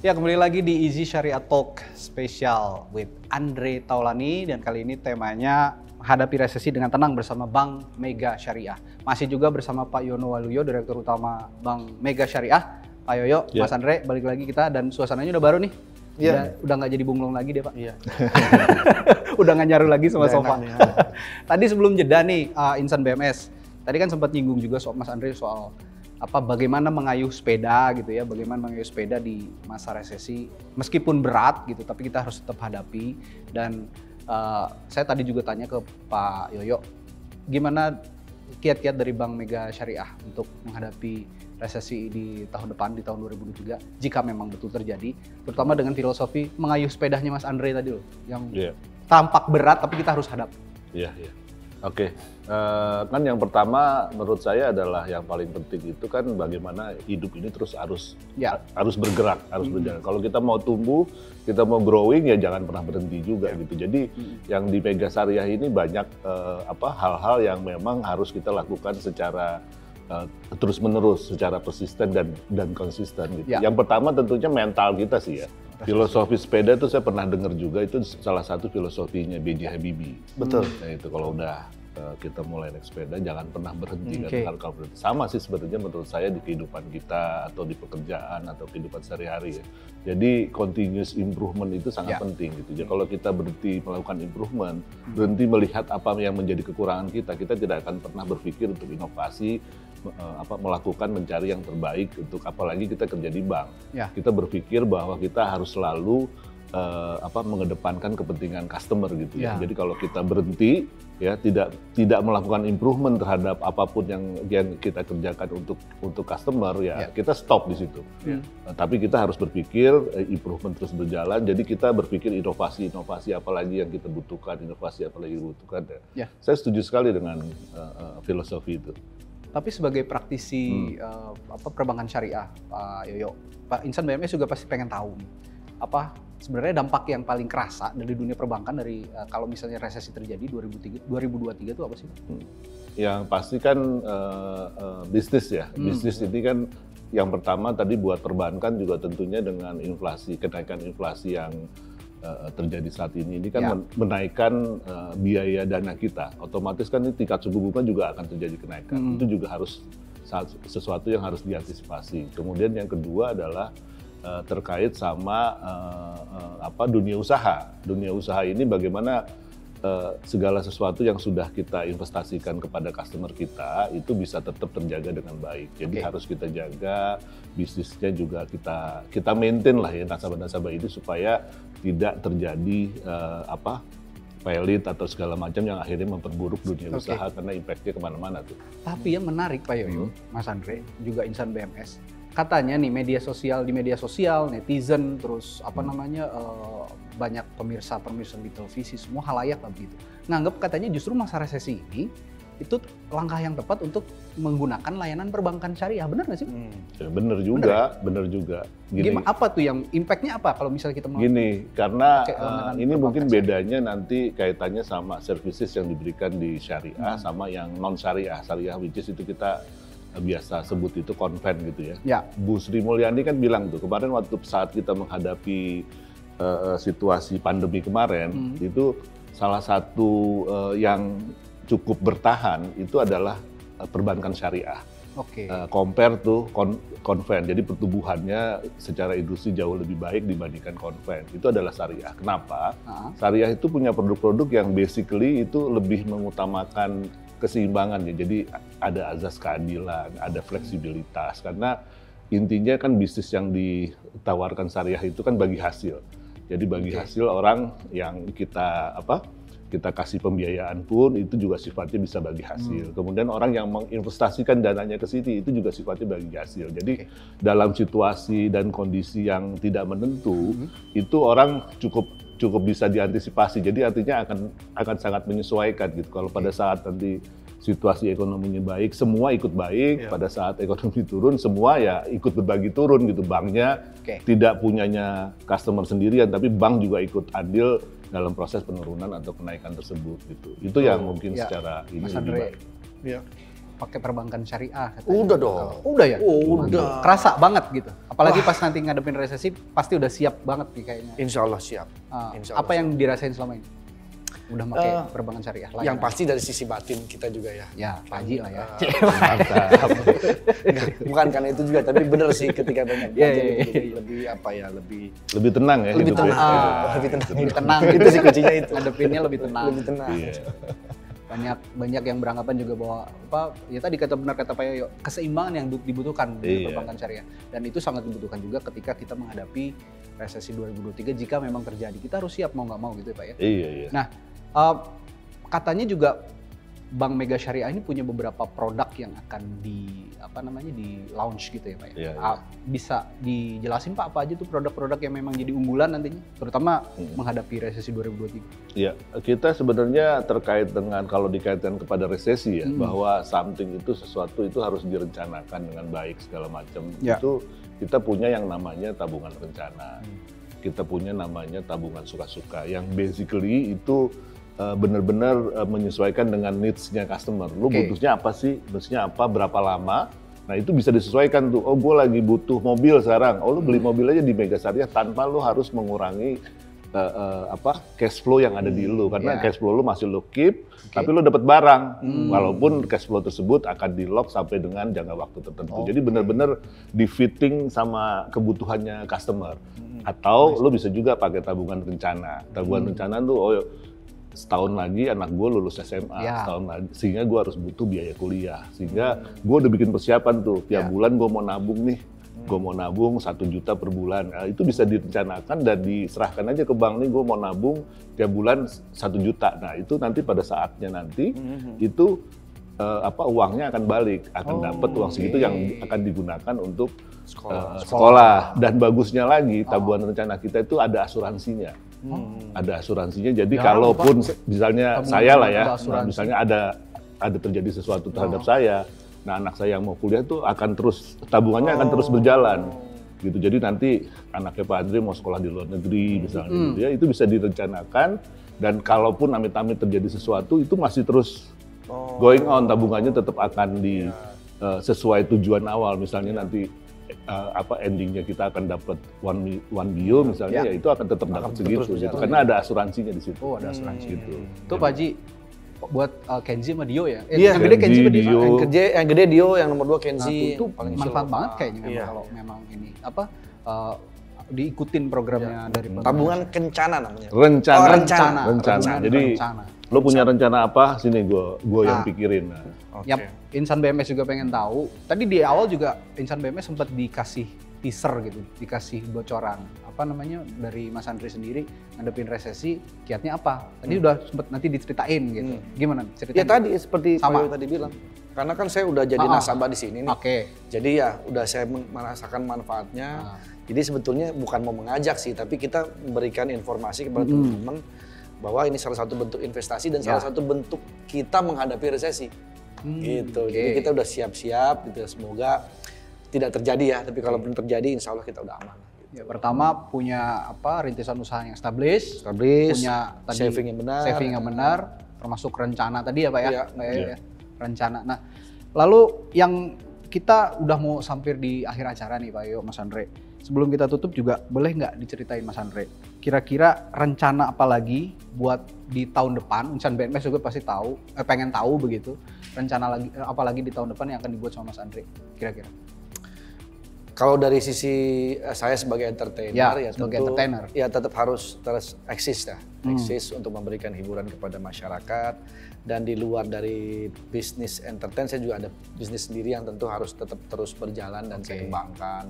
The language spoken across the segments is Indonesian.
Ya, kembali lagi di Easy Syariah Talk Special with Andre Taulani, dan kali ini temanya menghadapi resesi dengan tenang bersama Bank Mega Syariah. Masih juga bersama Pak Yono Waluyo, Direktur Utama Bank Mega Syariah. Pak Yoyo, Mas Andre, balik lagi kita, dan suasananya udah baru nih. Udah nggak jadi bunglong lagi deh, Pak. Iya. Udah nggak nyaru lagi sama sofa. Tadi sebelum jeda nih, Insan BMS. Tadi kan sempat nyinggung juga Mas Andre soal bagaimana mengayuh sepeda gitu ya, bagaimana mengayuh sepeda di masa resesi, meskipun berat gitu, tapi kita harus tetap hadapi. Dan saya tadi juga tanya ke Pak Yoyo, gimana kiat-kiat dari Bank Mega Syariah untuk menghadapi resesi di tahun depan, di tahun 2023, jika memang betul terjadi, terutama dengan filosofi mengayuh sepedanya Mas Andre tadi loh, yang tampak berat tapi kita harus hadap. Iya. Oke, kan yang pertama menurut saya adalah yang paling penting itu kan bagaimana hidup ini terus harus bergerak, harus berjalan. Kalau kita mau tumbuh, kita mau growing, ya jangan pernah berhenti juga gitu. Jadi yang di Mega Syariah ini banyak hal-hal yang memang harus kita lakukan secara terus-menerus, secara persisten dan konsisten gitu. Yang pertama tentunya mental kita sih ya. Filosofi sepeda itu saya pernah dengar juga, itu salah satu filosofinya B.J. Habibie. Betul. Nah itu kalau udah kita mulai naik sepeda jangan pernah berhenti. Kalau berhenti sama sih sebetulnya menurut saya di kehidupan kita atau di pekerjaan atau kehidupan sehari-hari ya. Jadi continuous improvement itu sangat penting gitu. Jadi kalau kita berhenti melakukan improvement, berhenti melihat apa yang menjadi kekurangan kita tidak akan pernah berpikir untuk inovasi, melakukan mencari yang terbaik untuk, apalagi kita kerja di bank. Kita berpikir bahwa kita harus selalu mengedepankan kepentingan customer gitu ya. Jadi kalau kita berhenti ya tidak melakukan improvement terhadap apapun yang kita kerjakan untuk customer ya, kita stop di situ. Tapi kita harus berpikir improvement terus berjalan. Jadi kita berpikir inovasi apa lagi yang kita butuhkan, Saya setuju sekali dengan filosofi itu. Tapi sebagai praktisi perbankan syariah, Pak Yoyo, Pak Insan BMS juga pasti pengen tahu nih, apa sebenarnya dampak yang paling kerasa dari dunia perbankan dari kalau misalnya resesi terjadi 2023 itu apa sih? Yang pasti kan bisnis ya. Bisnis ini kan yang pertama tadi buat perbankan juga tentunya dengan kenaikan inflasi yang terjadi saat ini kan menaikkan biaya dana kita. Otomatis kan ini tingkat suku bunga juga akan terjadi kenaikan. Itu juga harus sesuatu yang harus diantisipasi. Kemudian yang kedua adalah terkait sama dunia usaha. Dunia usaha ini bagaimana segala sesuatu yang sudah kita investasikan kepada customer kita itu bisa tetap terjaga dengan baik. Jadi harus kita jaga, bisnisnya juga kita maintain lah ya, nasabah-nasabah itu supaya tidak terjadi pelit atau segala macam yang akhirnya memperburuk dunia usaha karena impact-nya kemana-mana tuh. Tapi yang menarik Pak Yoyo, Mas Andre, juga Insan BMS, katanya nih di media sosial, netizen, terus banyak pemirsa di televisi, semua halayak lah begitu, nganggap katanya justru masa resesi ini itu langkah yang tepat untuk menggunakan layanan perbankan syariah. Benar nggak sih? Ya, benar juga. Gimana, apa tuh yang impact-nya apa kalau misalnya kita karena ini mungkin bedanya nanti kaitannya sama services yang diberikan di syariah sama yang non syariah. Syariah which is itu kita biasa sebut itu konven gitu ya. Bu Sri Mulyani kan bilang tuh kemarin waktu saat kita menghadapi situasi pandemi kemarin, itu salah satu yang cukup bertahan itu adalah perbankan syariah. Compare tuh konven, jadi pertumbuhannya secara industri jauh lebih baik dibandingkan konven. Itu adalah syariah. Kenapa? Syariah itu punya produk-produk yang basically itu lebih mengutamakan keseimbangan ya. Jadi ada azas keadilan, ada fleksibilitas. Karena intinya kan bisnis yang ditawarkan syariah itu kan bagi hasil. Jadi bagi hasil orang yang kita kasih pembiayaan pun itu juga sifatnya bisa bagi hasil. Kemudian orang yang menginvestasikan dananya ke sini itu juga sifatnya bagi hasil. Jadi dalam situasi dan kondisi yang tidak menentu itu orang cukup bisa diantisipasi. Jadi artinya akan sangat menyesuaikan gitu. Kalau pada saat nanti situasi ekonominya baik, semua ikut baik. Pada saat ekonomi turun, semua ya ikut berbagi turun gitu. Banknya tidak punyanya customer sendirian, tapi bank juga ikut andil dalam proses penurunan atau kenaikan tersebut gitu. Itu yang mungkin secara ini lebih baik. pakai perbankan syariah katanya. Udah dong. Udah ya? Udah. Kerasa banget gitu. Apalagi pas nanti ngadepin resesi pasti udah siap banget nih kayaknya. Insya Allah siap. Insya Allah apa yang dirasain selama ini? Udah pakai perbankan syariah. Yang pasti dari sisi batin kita juga ya. Ya, Pak Haji lah ya. Mantap. Bukan karena itu juga, tapi bener sih ketika banyak belajar lebih apa ya, lebih tenang ya. Lebih tenang. Lebih tenang. Itu sih kuncinya itu. Ngadepinnya lebih tenang. Lebih tenang. Banyak yang beranggapan juga bahwa ya tadi benar kata Pak Yoyo, keseimbangan yang dibutuhkan di perbankan syariah, dan itu sangat dibutuhkan juga ketika kita menghadapi resesi 2023 jika memang terjadi. Kita harus siap mau nggak mau gitu ya Pak ya. Iya. Nah katanya juga Bank Mega Syariah ini punya beberapa produk yang akan di launch gitu ya Pak ya. Bisa dijelasin Pak apa aja tuh produk-produk yang memang jadi unggulan nantinya, terutama menghadapi resesi 2023? Iya, kita sebenarnya terkait dengan kalau dikaitkan kepada resesi ya, bahwa something itu sesuatu itu harus direncanakan dengan baik segala macam. Itu kita punya yang namanya tabungan rencana, kita punya namanya tabungan suka-suka, yang basically itu benar-benar menyesuaikan dengan needs-nya customer. Lu butuhnya apa sih? Butuhnya apa? Berapa lama? Nah itu bisa disesuaikan tuh. Oh gue lagi butuh mobil sekarang. Oh lu beli mobil aja di Mega Syariah tanpa lu harus mengurangi cash flow yang ada di lu. Karena cash flow lu masih lu keep, tapi lu dapat barang. Walaupun cash flow tersebut akan di lock sampai dengan jangka waktu tertentu. Jadi benar-benar di fitting sama kebutuhannya customer. Atau lu bisa juga pakai tabungan rencana. Tabungan rencana tuh setahun lagi anak gue lulus SMA, setahun lagi, sehingga gue harus butuh biaya kuliah, sehingga gue udah bikin persiapan tuh, tiap bulan gue mau nabung nih, gue mau nabung 1 juta per bulan, nah, itu bisa direncanakan dan diserahkan aja ke bank nih, gue mau nabung tiap bulan 1 juta, nah itu nanti pada saatnya nanti, itu uangnya akan balik, akan dapat uang segitu yang akan digunakan untuk sekolah. Dan bagusnya lagi, tabungan rencana kita itu ada asuransinya. Ada asuransinya, jadi kalaupun misalnya saya lah ya, misalnya ada terjadi sesuatu terhadap saya, nah anak saya yang mau kuliah tuh akan terus, tabungannya akan terus berjalan gitu. Jadi nanti anaknya Pak Andre mau sekolah di luar negeri misalnya gitu ya, itu bisa direncanakan, dan kalaupun amit-amit terjadi sesuatu itu masih terus going on, tabungannya tetap akan sesuai tujuan awal. Misalnya nanti endingnya kita akan dapat 1 bio misalnya, ya itu akan tetap dapat segitu gitu. Karena ada asuransinya di situ. Ada asuransi gitu. Itu Pak Haji buat Kenzi sama Dio ya? Yang gede Kenzi sama Dio. Yang gede Dio, yang nomor 2 Kenzi. Itu paling manfaat banget kayaknya kalau memang ini diikutin programnya dari tabungan kencana namanya. Rencana. Jadi lo punya rencana apa? Sini gue yang pikirin. Yang Insan BMS juga pengen tahu. Tadi di awal juga Insan BMS sempat dikasih teaser gitu, dikasih bocoran dari Mas Andre sendiri ngadepin resesi, kiatnya apa? Tadi udah sempat nanti diceritain gitu. Gimana ceritanya? Ya tadi seperti Pak Yoyo tadi bilang. Karena kan saya udah jadi nasabah di sini nih. Jadi ya udah saya merasakan manfaatnya. Jadi sebetulnya bukan mau mengajak sih, tapi kita memberikan informasi kepada teman-teman bahwa ini salah satu bentuk investasi dan salah satu bentuk kita menghadapi resesi. Gitu. Jadi kita udah siap-siap gitu. Semoga tidak terjadi ya, tapi kalau belum terjadi insya Allah kita udah aman. Ya, pertama punya rintisan usaha yang established, punya saving yang benar, termasuk rencana tadi ya Pak ya. Rencana. Nah, lalu yang kita udah mau hampir di akhir acara nih Pak Yoyo, Mas Andre. Sebelum kita tutup juga boleh nggak diceritain Mas Andre, kira-kira rencana apa lagi buat di tahun depan? Insan BMS juga pasti pengen tahu begitu. Rencana apa lagi di tahun depan yang akan dibuat sama Mas Andre kira-kira? Kalau dari sisi saya sebagai entertainer ya tetap harus terus eksis untuk memberikan hiburan kepada masyarakat. Dan di luar dari bisnis entertain, saya juga ada bisnis sendiri yang tentu harus tetap terus berjalan dan saya kembangkan.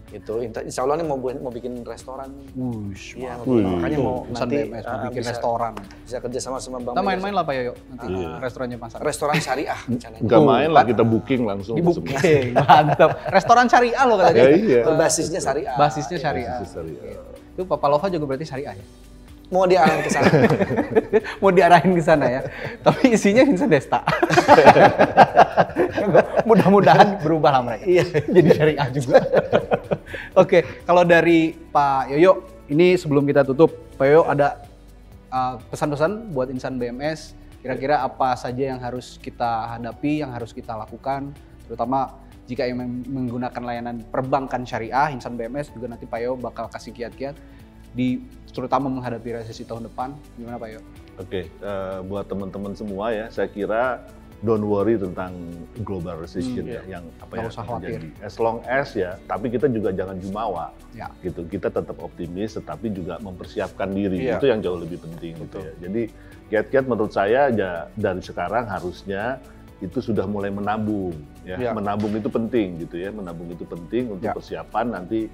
Itu insya Allah nih mau bikin restoran. Makanya mau nanti bikin restoran. Bisa kerja sama Bang. Kita main-main lah Pak Yoyo nanti restorannya Pasar. Restoran syariah rencananya. Enggak main lah, kita booking langsung. Di booking, mantap. Restoran syariah loh katanya. Basisnya syariah. Basisnya syariah. Itu Papa Lova juga berarti syariah ya? Mau diarahin ke sana. Mau diarahin ke sana ya. Tapi isinya Insan Desta. Mudah-mudahan berubah lah mereka. Jadi syariah juga. Oke, kalau dari Pak Yoyo, ini sebelum kita tutup, Pak Yoyo ada pesan-pesan buat Insan BMS Kira-kira apa saja yang harus kita hadapi, yang harus kita lakukan, terutama jika yang menggunakan layanan perbankan syariah, Insan BMS juga nanti Pak Yo bakal kasih kiat-kiat terutama menghadapi resesi tahun depan. Gimana Pak Yo? Oke, buat teman-teman semua ya, saya kira don't worry tentang global recession yang apa yang terjadi. As long as ya, tapi kita juga jangan jumawa, gitu. Kita tetap optimis, tetapi juga mempersiapkan diri. Itu yang jauh lebih penting, gitu ya. Jadi kiat-kiat menurut saya ya dari sekarang harusnya itu sudah mulai menabung, ya. Menabung itu penting, gitu ya. Menabung itu penting untuk persiapan nanti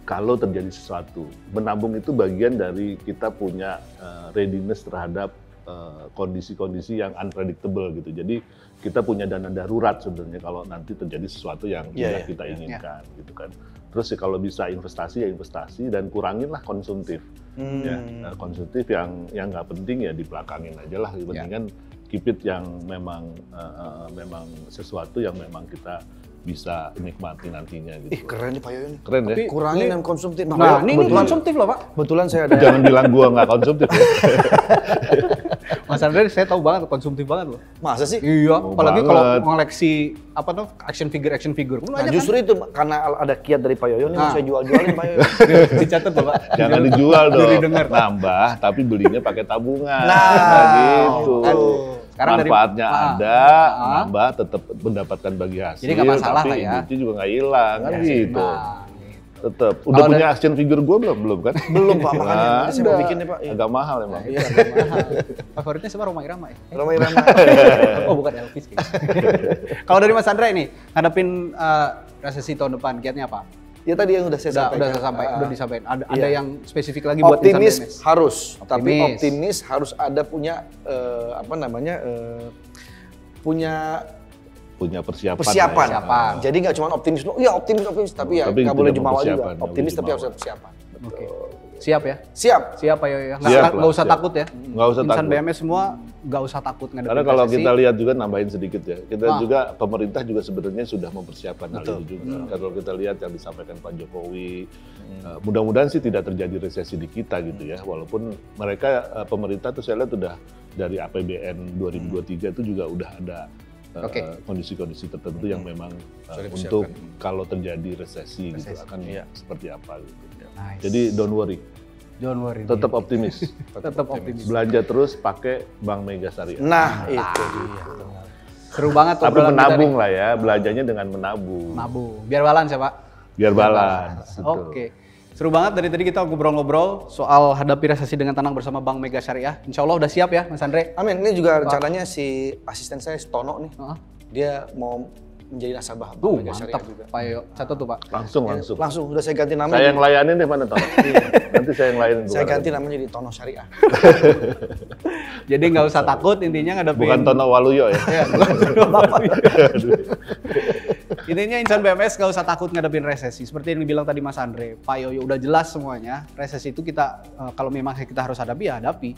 kalau terjadi sesuatu. Menabung itu bagian dari kita punya readiness terhadap kondisi-kondisi yang unpredictable gitu. Jadi kita punya dana darurat sebenarnya kalau nanti terjadi sesuatu yang tidak kita inginkan gitu kan. Terus kalau bisa investasi ya investasi dan kuranginlah konsumtif. Ya, konsumtif yang nggak penting ya dibelakangin aja lah. Mendingan keep it yang memang sesuatu yang memang kita bisa nikmati nantinya gitu. Keren nih Pak Yoyo nih. Keren ya. Kurangin yang konsumtif. Nah, ini konsumtif loh Pak. Kebetulan saya ada. Jangan bilang gua nggak konsumtif ya. Mas Andre saya tahu banget konsumtif banget loh. Masa sih? Iya, apalagi kalau mengoleksi apa tuh action figure. Nah, justru itu karena ada kiat dari Pak Yoyo nih saya jual-jualin Pak Yoyo. Dicatat loh Pak. Jangan dijual dong. Nambah tapi belinya pakai tabungan. Nah, gitu. Sekarang manfaatnya ada, nambah tetap mendapatkan bagi hasil. Jadi nggak masalah tapi ya. duitnya juga nggak hilang kan gitu. Nah, tetap. Udah punya action figure gue belum kan? Belum Pak, makanya saya mau bikin nih Pak. Agak mahal emang. Iya, agak mahal. Favoritnya siapa? Roma Irama ya? Roma Irama. Oh bukan Elvis kayaknya. Kalau dari Mas Andre nih, ngadepin resesi tahun depan, kiatnya apa? Ya tadi yang udah saya sampaikan. Udah disampaikan. Ada yang spesifik lagi buat Insan BMS? Harus, tapi optimis harus ada punya punya persiapan. Jadi nggak cuma optimis, tapi ya nggak boleh jumawa juga. Optimis tapi harus ada persiapan. Oke. Siap ya? Siap Pak Yoyo. Nggak usah takut ya? Nggak usah takut. Insan BMS semua nggak usah takut ngadepin karena kalau kita lihat juga nambahin sedikit ya, kita juga pemerintah juga sebenarnya sudah mempersiapkan hal itu juga. Kalau kita lihat yang disampaikan Pak Jokowi, mudah-mudahan sih tidak terjadi resesi di kita gitu ya. Walaupun mereka pemerintah tuh saya lihat udah dari APBN 2023 itu juga udah ada kondisi-kondisi tertentu yang memang untuk kalau terjadi resesi gitu akan seperti apa gitu. Nice. Jadi don't worry. Tetap optimis. Tetap optimis. Belanja terus pakai Bank Mega Syariah. Nah, itu dia. Seru banget tuh. Tapi menabung lah ya, belanjanya dengan menabung. Biar balance ya Pak? Biar balance. Oke. Seru banget dari tadi kita ngobrol-ngobrol soal hadapi resesi dengan tenang bersama Bank Mega Syariah. Insya Allah udah siap ya Mas Andre? Amin. Ini juga rencananya si asisten saya Tono nih. Dia mau menjadi nasabah Bank Mega Syariah juga. Pak Yoyo, satu tuh Pak. Langsung, udah saya ganti nama. Saya yang layanin deh mana Tono? Nanti saya yang layanin. Saya ganti namanya jadi Tono Syariah. Jadi nggak usah takut intinya ngadepin. Bukan Tono Waluyo ya? Intinya Insan BMS nggak usah takut ngadepin resesi. Seperti yang dibilang tadi Mas Andre, Pak Yoyo udah jelas semuanya. Resesi itu kita kalau memang kita harus hadapi ya hadapi.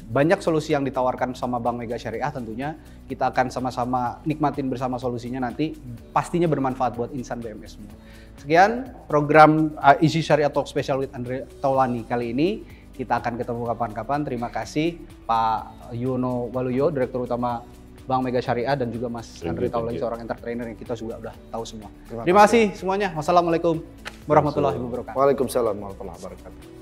Banyak solusi yang ditawarkan sama Bank Mega Syariah tentunya kita akan sama-sama nikmatin bersama solusinya nanti pastinya bermanfaat buat Insan BMS semua. Sekian program Easy Syariah Talk Special with Andre Taulani kali ini. Kita akan ketemu kapan-kapan. Terima kasih Pak Yono Waluyo, Direktur Utama Bank Mega Syariah dan juga Mas Andre Taulani seorang entertainer yang kita juga udah tahu semua. Terima kasih semuanya. Wassalamualaikum warahmatullahi wabarakatuh. Waalaikumsalam warahmatullahi wabarakatuh.